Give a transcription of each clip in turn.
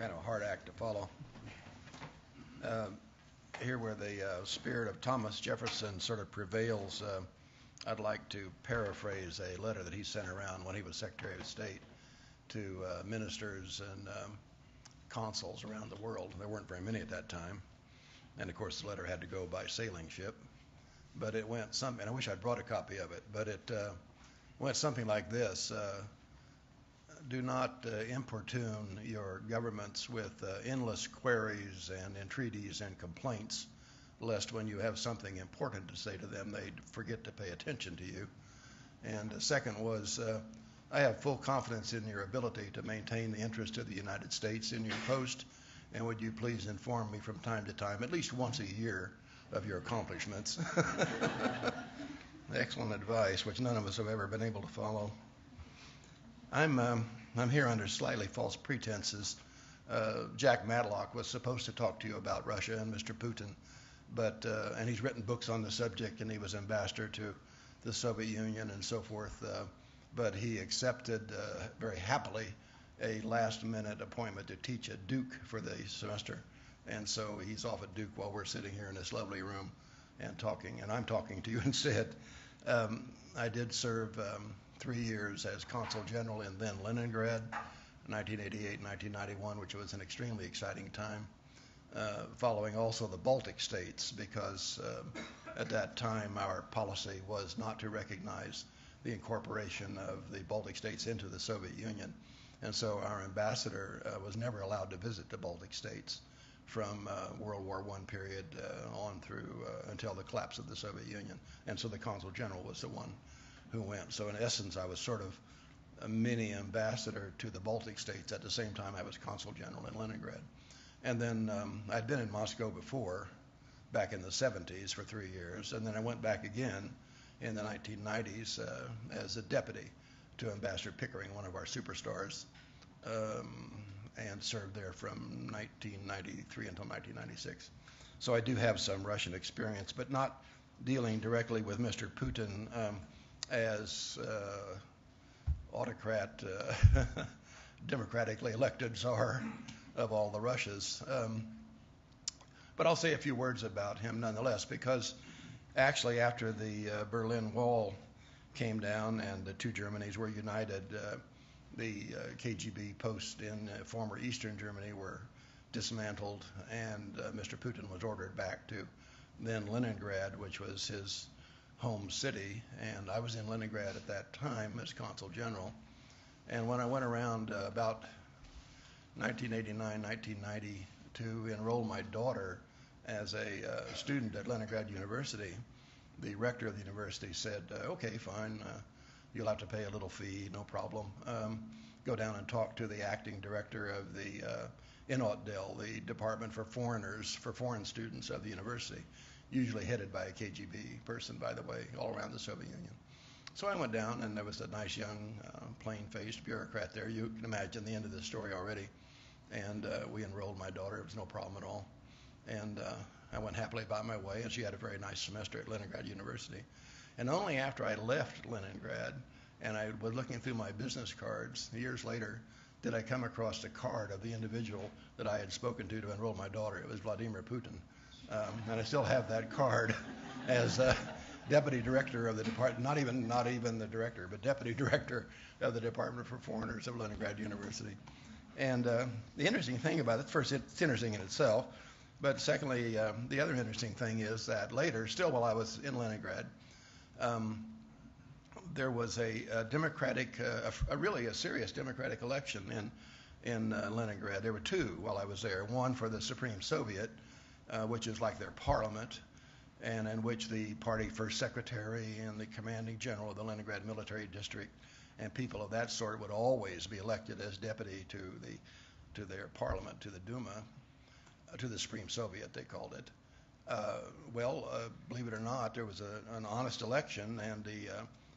kind of a hard act to follow. Here where the spirit of Thomas Jefferson sort of prevails, I'd like to paraphrase a letter that he sent around when he was Secretary of State to ministers and consuls around the world. There weren't very many at that time. And of course, the letter had to go by sailing ship. But it went something, and I wish I'd brought a copy of it, but it went something like this. Do not importune your governments with endless queries and entreaties and complaints, lest when you have something important to say to them, they forget to pay attention to you. And the second was, I have full confidence in your ability to maintain the interest of the United States in your post, and would you please inform me from time to time, at least once a year, of your accomplishments. Excellent advice, which none of us have ever been able to follow. I'm here under slightly false pretenses. Jack Matlock was supposed to talk to you about Russia and Mr. Putin, but and he's written books on the subject, and he was ambassador to the Soviet Union and so forth. But he accepted very happily a last-minute appointment to teach at Duke for the semester, and so he's off at Duke while we're sitting here in this lovely room and talking, and I'm talking to you instead. I did serve 3 years as Consul General in then Leningrad, 1988-1991, which was an extremely exciting time, following also the Baltic states, because at that time our policy was not to recognize the incorporation of the Baltic states into the Soviet Union. And so our ambassador was never allowed to visit the Baltic states from World War I period on through until the collapse of the Soviet Union. And so the Consul General was the one who went. So in essence, I was sort of a mini ambassador to the Baltic states at the same time I was Consul General in Leningrad. And then I'd been in Moscow before, back in the 70s for 3 years, and then I went back again in the 1990s as a deputy to Ambassador Pickering, one of our superstars, and served there from 1993 until 1996. So I do have some Russian experience, but not dealing directly with Mr. Putin as autocrat, democratically elected czar of all the Russias. But I'll say a few words about him nonetheless, because actually after the Berlin Wall came down and the two Germanys were united, the KGB posts in former Eastern Germany were dismantled, and Mr. Putin was ordered back to then Leningrad, which was his home city, and I was in Leningrad at that time as Consul General. And when I went around about 1989, 1990 to enroll my daughter as a student at Leningrad University, the rector of the university said, okay, fine, you'll have to pay a little fee, no problem. Go down and talk to the acting director of the Inotdel, the Department for Foreigners, for foreign students of the university, usually headed by a KGB person, by the way, all around the Soviet Union. So I went down, and there was a nice young, plain-faced bureaucrat there. You can imagine the end of the story already. And we enrolled my daughter. It was no problem at all. And I went happily about my way, and she had a very nice semester at Leningrad University. And only after I left Leningrad, and I was looking through my business cards years later, did I come across the card of the individual that I had spoken to enroll my daughter. It was Vladimir Putin. And I still have that card as deputy director of the department, not even the director, but deputy director of the Department for Foreigners of Leningrad University. And the interesting thing about it, first, it's interesting in itself, but secondly, the other interesting thing is that later, still while I was in Leningrad, there was a democratic, really a serious democratic election in Leningrad. There were two while I was there, one for the Supreme Soviet, which is like their parliament, and in which the party first secretary and the commanding general of the Leningrad military district and people of that sort would always be elected as deputy to their parliament, to the Duma, to the Supreme Soviet, they called it. Believe it or not, there was an honest election, and the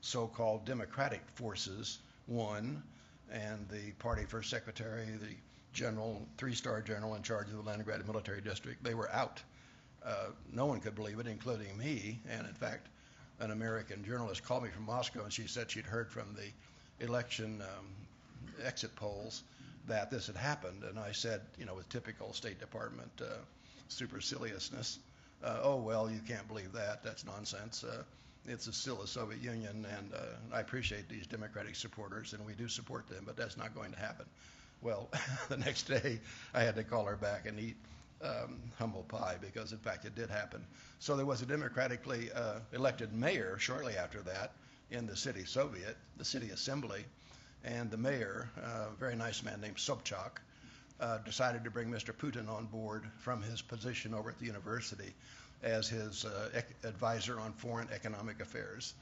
so-called democratic forces won, and the party first secretary, the general, three-star general in charge of the Leningrad military district, they were out. No one could believe it, including me. And in fact, an American journalist called me from Moscow, and she said she'd heard from the election exit polls that this had happened. And I said, with typical State Department superciliousness, oh, well, you can't believe that. That's nonsense. It's still the Soviet Union, and I appreciate these democratic supporters, and we do support them, but that's not going to happen. Well, the next day, I had to call her back and eat humble pie because, in fact, it did happen. So there was a democratically elected mayor shortly after that in the city Soviet, the city assembly, and the mayor, a very nice man named Sobchak, decided to bring Mr. Putin on board from his position over at the university as his advisor on foreign economic affairs.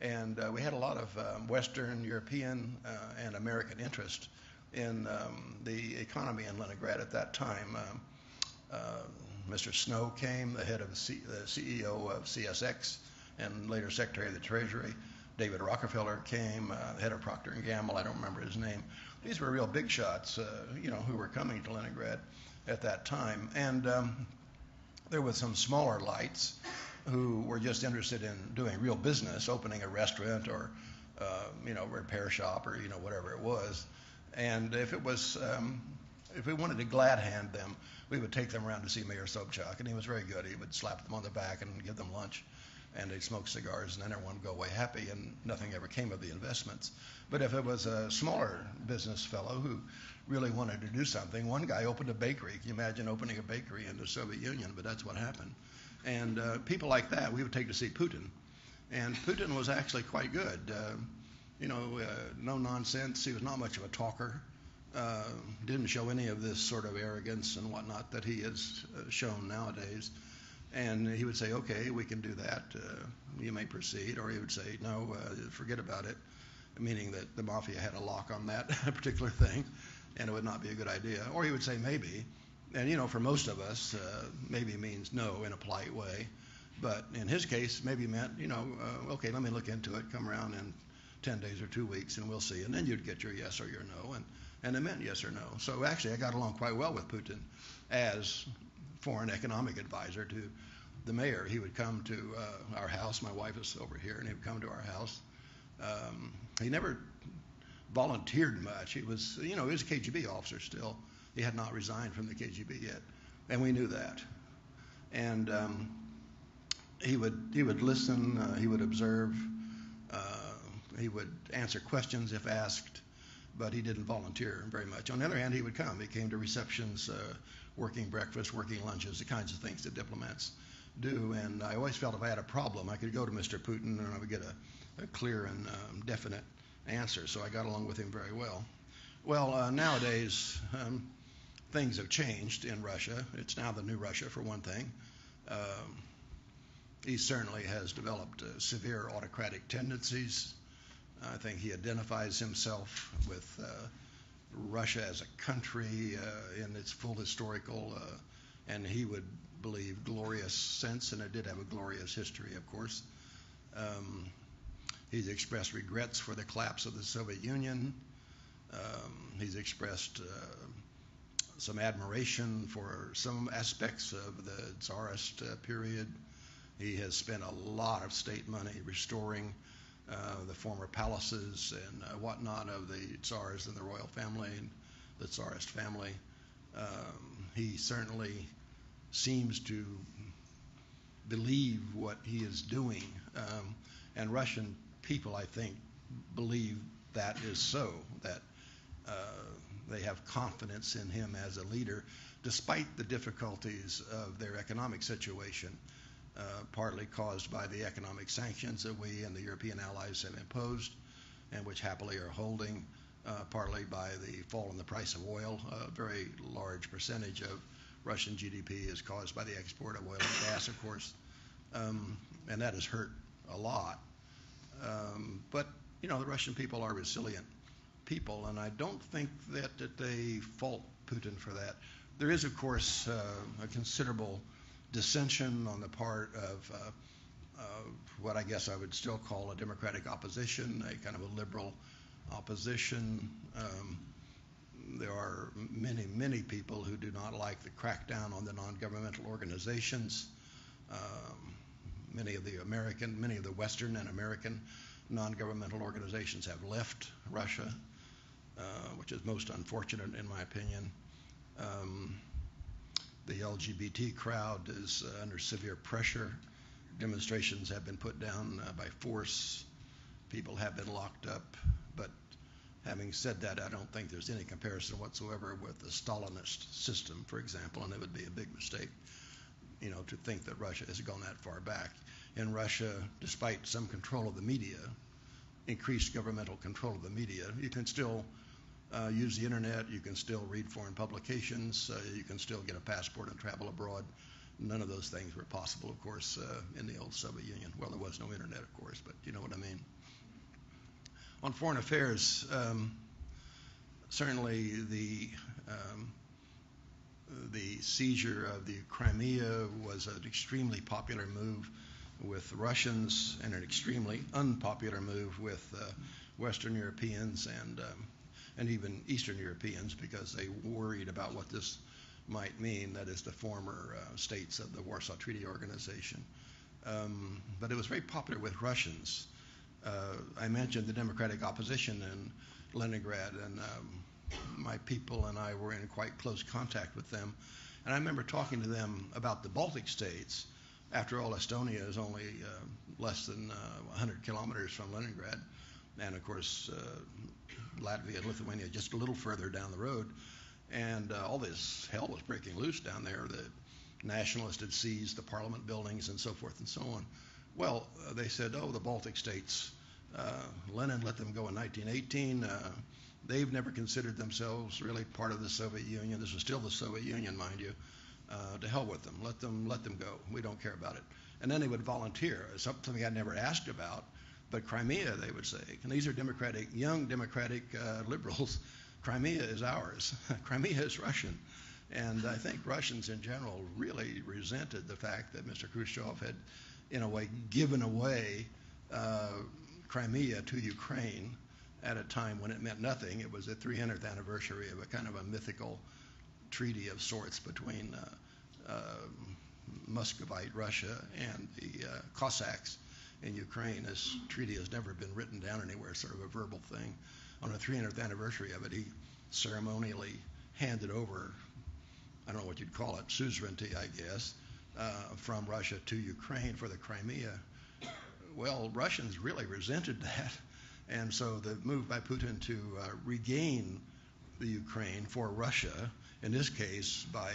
And we had a lot of Western European and American interest in the economy in Leningrad at that time. Mr. Snow came, the head of the CEO of CSX and later Secretary of the Treasury. David Rockefeller came, head of Procter & Gamble, I don't remember his name. These were real big shots, who were coming to Leningrad at that time. And there were some smaller lights who were just interested in doing real business, opening a restaurant or, repair shop or, whatever it was. And if we wanted to glad hand them, we would take them around to see Mayor Sobchak, and he was very good. He would slap them on the back and give them lunch, and they'd smoke cigars, and then everyone would go away happy, and nothing ever came of the investments. But if it was a smaller business fellow who really wanted to do something, one guy opened a bakery. Can you imagine opening a bakery in the Soviet Union? But that's what happened. And people like that we would take to see Putin. And Putin was actually quite good. No nonsense. He was not much of a talker. Didn't show any of this sort of arrogance and whatnot that he has shown nowadays. And he would say, okay, we can do that. You may proceed. Or he would say, no, forget about it, meaning that the mafia had a lock on that particular thing, and it would not be a good idea. Or he would say maybe. And, for most of us, maybe means no in a polite way. But in his case, maybe meant, okay, let me look into it, come around in 10 days or 2 weeks, and we'll see. And then you'd get your yes or your no. And it meant yes or no. So actually, I got along quite well with Putin as foreign economic advisor to the mayor. He would come to our house. My wife is over here, and he would come to our house. He never volunteered much. He was, he was a KGB officer still. He had not resigned from the KGB yet, and we knew that. And he would listen. He would observe. He would answer questions if asked, but he didn't volunteer very much. On the other hand, he would come. He came to receptions, working breakfast, working lunches, the kinds of things that diplomats do. And I always felt if I had a problem, I could go to Mr. Putin and I would get a clear and definite answer. So I got along with him very well. Well, nowadays, things have changed in Russia. It's now the new Russia, for one thing. He certainly has developed severe autocratic tendencies. I think he identifies himself with Russia as a country in its full historical, and he would believe, glorious sense, and it did have a glorious history, of course. He's expressed regrets for the collapse of the Soviet Union. He's expressed some admiration for some aspects of the Tsarist period. He has spent a lot of state money restoring the former palaces and whatnot of the Tsars and the royal family and the Tsarist family. He certainly seems to believe what he is doing. And Russian people, I think, believe that is so, that they have confidence in him as a leader, despite the difficulties of their economic situation. Partly caused by the economic sanctions that we and the European allies have imposed, and which happily are holding, partly by the fall in the price of oil. A very large percentage of Russian GDP is caused by the export of oil and gas, of course, and that has hurt a lot. But, the Russian people are resilient people, and I don't think that they fault Putin for that. There is, of course, a considerable dissension on the part of what I guess I would still call a democratic opposition, a kind of a liberal opposition. There are many, many people who do not like the crackdown on the non-governmental organizations. Many of the Western and American non-governmental organizations have left Russia. which is most unfortunate in my opinion. The LGBT crowd is under severe pressure. Demonstrations have been put down by force. People have been locked up. But having said that, I don't think there's any comparison whatsoever with the Stalinist system, for example, and it would be a big mistake, to think that Russia has gone that far back. In Russia, despite some control of the media, increased governmental control of the media, you can still use the internet, you can still read foreign publications, you can still get a passport and travel abroad. None of those things were possible, of course, in the old Soviet Union. Well, there was no internet, of course, but you know what I mean. On foreign affairs, certainly the seizure of the Crimea was an extremely popular move with Russians and an extremely unpopular move with Western Europeans and even Eastern Europeans, because they worried about what this might mean, that is the former states of the Warsaw Treaty Organization. But it was very popular with Russians. I mentioned the democratic opposition in Leningrad, and my people and I were in quite close contact with them. And I remember talking to them about the Baltic states. After all, Estonia is only less than 100 kilometers from Leningrad. And of course, Latvia and Lithuania just a little further down the road. And all this hell was breaking loose down there. The nationalists had seized the parliament buildings and so forth and so on. Well, they said, the Baltic states, Lenin let them go in 1918. They've never considered themselves really part of the Soviet Union. This was still the Soviet Union, mind you. To hell with them. Let them go. We don't care about it. And then they would volunteer, something I never asked about. But Crimea, they would say, and these are young democratic liberals. Crimea is ours. Crimea is Russian. And I think Russians in general really resented the fact that Mr. Khrushchev had, in a way, given away Crimea to Ukraine at a time when it meant nothing. It was the 300th anniversary of a kind of a mythical treaty of sorts between Muscovite Russia and the Cossacks in Ukraine. This treaty has never been written down anywhere, sort of a verbal thing. On the 300th anniversary of it, he ceremonially handed over, I don't know what you'd call it, suzerainty, I guess, from Russia to Ukraine for the Crimea. Well, Russians really resented that, and so the move by Putin to regain the Ukraine for Russia, in this case by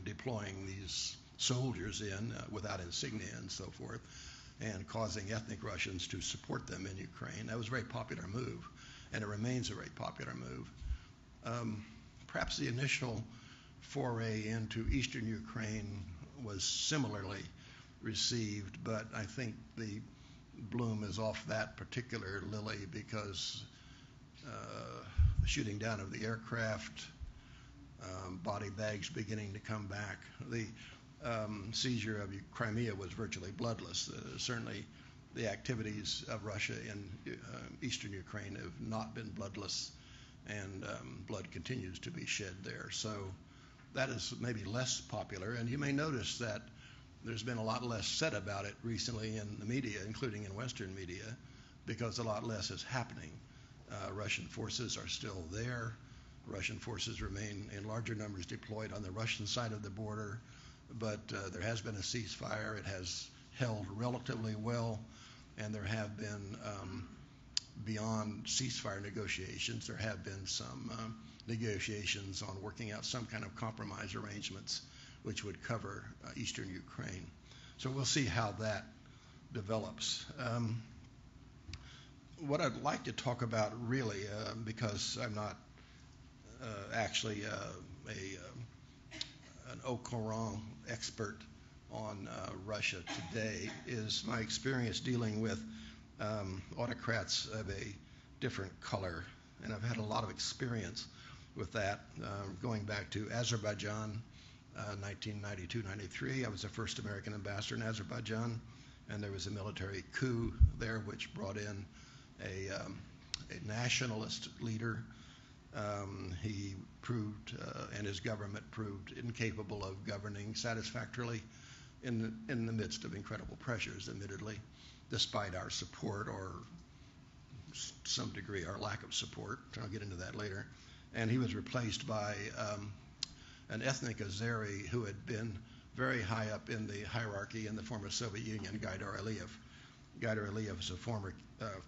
deploying these soldiers in without insignia and so forth, and causing ethnic Russians to support them in Ukraine. That was a very popular move, and it remains a very popular move. Perhaps the initial foray into eastern Ukraine was similarly received, but I think the bloom is off that particular lily because the shooting down of the aircraft, body bags beginning to come back. The seizure of Crimea was virtually bloodless. Certainly the activities of Russia in eastern Ukraine have not been bloodless, and blood continues to be shed there. So that is maybe less popular, and you may notice that there's been a lot less said about it recently in the media, including in Western media, because a lot less is happening. Russian forces are still there. Russian forces remain in larger numbers deployed on the Russian side of the border, but there has been a ceasefire. It has held relatively well, and there have been, beyond ceasefire negotiations, there have been some negotiations on working out some kind of compromise arrangements which would cover eastern Ukraine. So we'll see how that develops. What I'd like to talk about really, because I'm not actually an au courant expert on Russia today, is my experience dealing with autocrats of a different color. And I've had a lot of experience with that, going back to Azerbaijan, 1992-93. I was the first American ambassador in Azerbaijan, and there was a military coup there which brought in a nationalist leader. He proved, and his government proved, incapable of governing satisfactorily in the midst of incredible pressures, admittedly, despite our support or some degree, our lack of support. I'll get into that later. And he was replaced by an ethnic Azeri who had been very high up in the hierarchy in the former Soviet Union, Gaidar Aliyev. Gaidar Aliyev is a former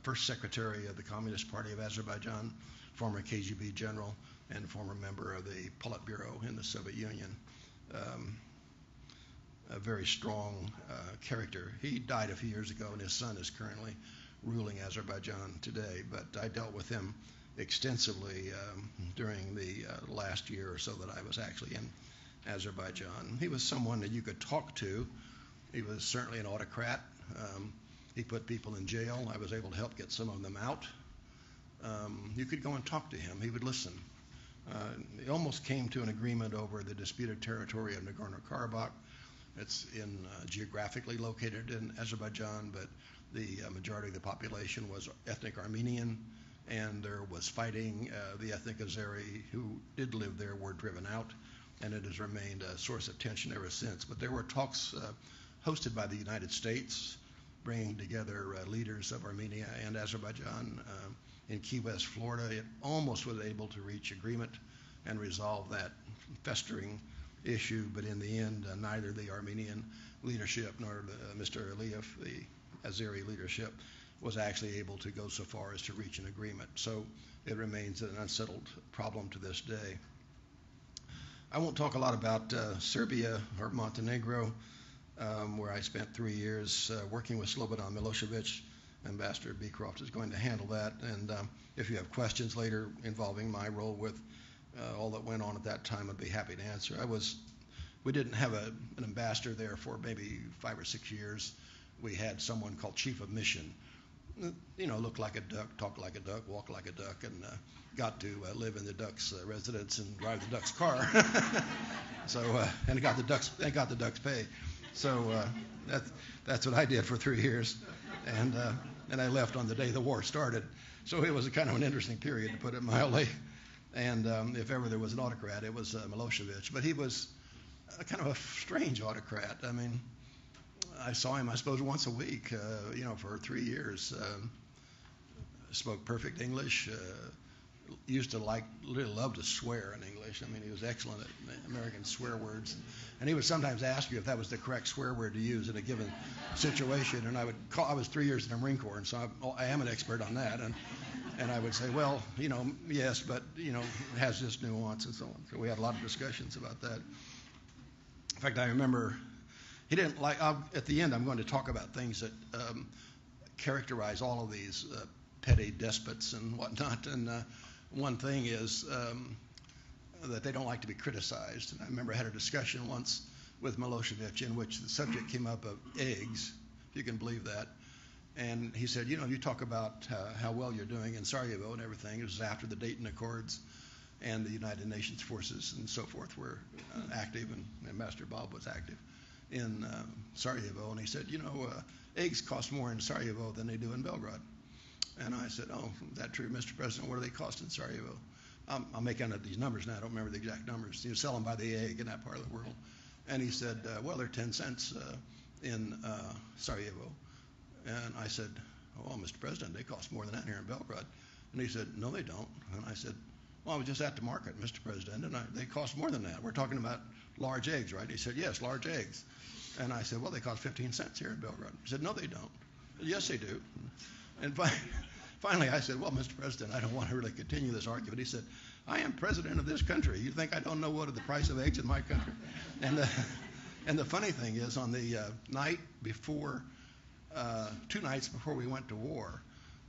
first secretary of the Communist Party of Azerbaijan, former KGB general, and former member of the Politburo in the Soviet Union. A very strong character. He died a few years ago, and his son is currently ruling Azerbaijan today. But I dealt with him extensively during the last year or so that I was actually in Azerbaijan. He was someone that you could talk to. He was certainly an autocrat. He put people in jail. I was able to help get some of them out. You could go and talk to him. He would listen. He almost came to an agreement over the disputed territory of Nagorno-Karabakh. It's geographically located in Azerbaijan, but the majority of the population was ethnic Armenian, and there was fighting. The ethnic Azeri who did live there were driven out, and it has remained a source of tension ever since. But there were talks hosted by the United States, bringing together leaders of Armenia and Azerbaijan in Key West, Florida. It almost was able to reach agreement and resolve that festering issue, but in the end, neither the Armenian leadership nor Mr. Aliyev, the Azeri leadership, was actually able to go so far as to reach an agreement. So it remains an unsettled problem to this day. I won't talk a lot about Serbia or Montenegro, where I spent 3 years working with Slobodan Milosevic. Ambassador Beecroft is going to handle that, and if you have questions later involving my role with all that went on at that time, I'd be happy to answer. We didn't have an ambassador there for maybe 5 or 6 years. We had someone called Chief of Mission, looked like a duck, talked like a duck, walked like a duck, and got to live in the duck's residence and drive the duck's car. And got the duck's pay. So that's what I did for 3 years, and I left on the day the war started. So it was a kind of an interesting period, to put it mildly. And if ever there was an autocrat, it was Milosevic. But he was kind of a strange autocrat. I mean, I saw him, I suppose, once a week, for 3 years. Spoke perfect English. Used to really love to swear in English. I mean, he was excellent at American swear words. And he would sometimes ask you if that was the correct swear word to use in a given situation. And I was 3 years in the Marine Corps, and so I am an expert on that. And I would say, well, yes, but, it has this nuance and so on. So we had a lot of discussions about that. In fact, I remember he didn't like, at the end I'm going to talk about things that characterize all of these petty despots and whatnot. And one thing is that they don't like to be criticized. And I remember I had a discussion once with Milosevic in which the subject came up of eggs, if you can believe that. And he said, you talk about how well you're doing in Sarajevo and everything. It was after the Dayton Accords, and the United Nations forces and so forth were active, and Ambassador Bob was active in Sarajevo. And he said, eggs cost more in Sarajevo than they do in Belgrade. And I said, oh, is that true, Mr. President? What do they cost in Sarajevo? I'm making up these numbers now. I don't remember the exact numbers. You sell them by the egg in that part of the world. And he said, well, they're 10 cents in Sarajevo. And I said, well, Mr. President, they cost more than that here in Belgrade. And he said, no, they don't. And I said, well, I was just at the market, Mr. President, and they cost more than that. We're talking about large eggs, right? He said, yes, large eggs. And I said, well, they cost 15 cents here in Belgrade. He said, no, they don't. Said, yes, they do. And finally, I said, well, Mr. President, I don't want to really continue this argument. He said, I am president of this country. You think I don't know what are the price of eggs in my country? And the funny thing is, on the night before, 2 nights before we went to war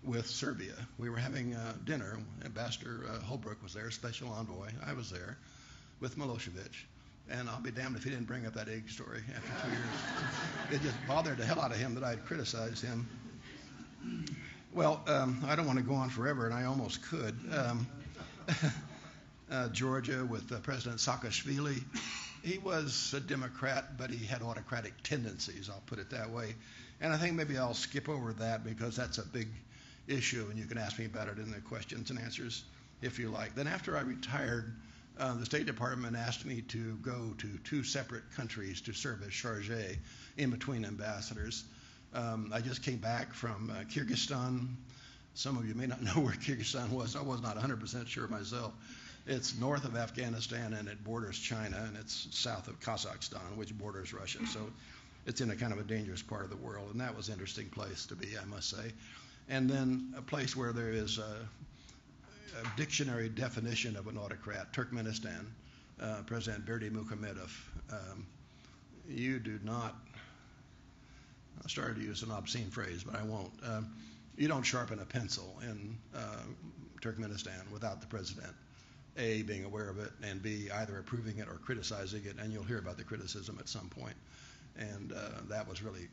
with Serbia, we were having dinner. Ambassador Holbrooke was there, special envoy. I was there with Milosevic. And I'll be damned if he didn't bring up that egg story after 2 years. It just bothered the hell out of him that I'd criticized him. Well, I don't want to go on forever, and I almost could. Georgia with President Saakashvili, he was a Democrat, but he had autocratic tendencies, I'll put it that way. And I think maybe I'll skip over that because that's a big issue, and you can ask me about it in the questions and answers if you like. Then after I retired, the State Department asked me to go to 2 separate countries to serve as chargé in between ambassadors. I just came back from Kyrgyzstan, Some of you may not know where Kyrgyzstan was. I was not 100% sure myself. It's north of Afghanistan, and it borders China, and it's south of Kazakhstan, which borders Russia. So it's in a kind of a dangerous part of the world, and that was an interesting place to be, I must say. And then a place where there is a dictionary definition of an autocrat, Turkmenistan, President Berdimuhamedov. You do not, I started to use an obscene phrase, but I won't. You don't sharpen a pencil in Turkmenistan without the president, A, being aware of it, and B, either approving it or criticizing it, and you'll hear about the criticism at some point. And that was really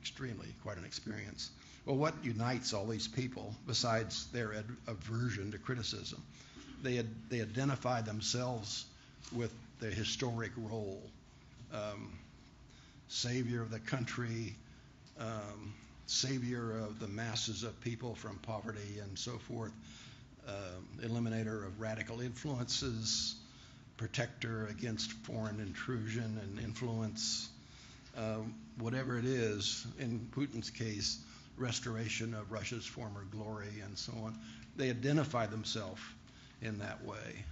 quite an experience. Well, what unites all these people, besides their aversion to criticism? They identify themselves with their historic role. Savior of the country, savior of the masses of people from poverty and so forth, eliminator of radical influences, protector against foreign intrusion and influence, whatever it is, in Putin's case, restoration of Russia's former glory and so on. They identify themselves in that way.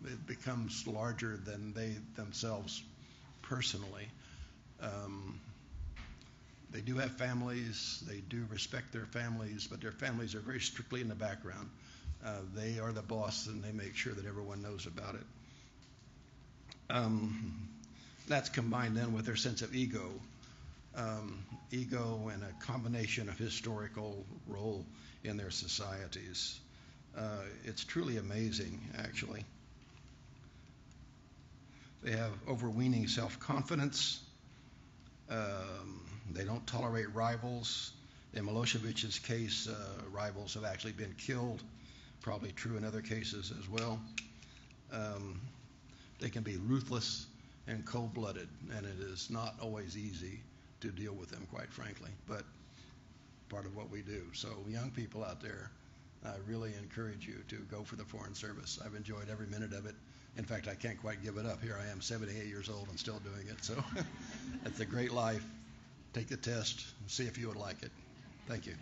It becomes larger than they themselves personally. They do have families, they do respect their families, but their families are very strictly in the background. They are the boss, and they make sure that everyone knows about it. That's combined then with their sense of ego. Ego and a combination of historical role in their societies. It's truly amazing, actually. They have overweening self-confidence. They don't tolerate rivals. In Milosevic's case, rivals have actually been killed, probably true in other cases as well. They can be ruthless and cold-blooded, and it is not always easy to deal with them, quite frankly, but part of what we do. So young people out there, I really encourage you to go for the Foreign Service. I've enjoyed every minute of it. In fact, I can't quite give it up. Here I am, 78 years old and still doing it. So it's a great life. Take the test and see if you would like it. Thank you.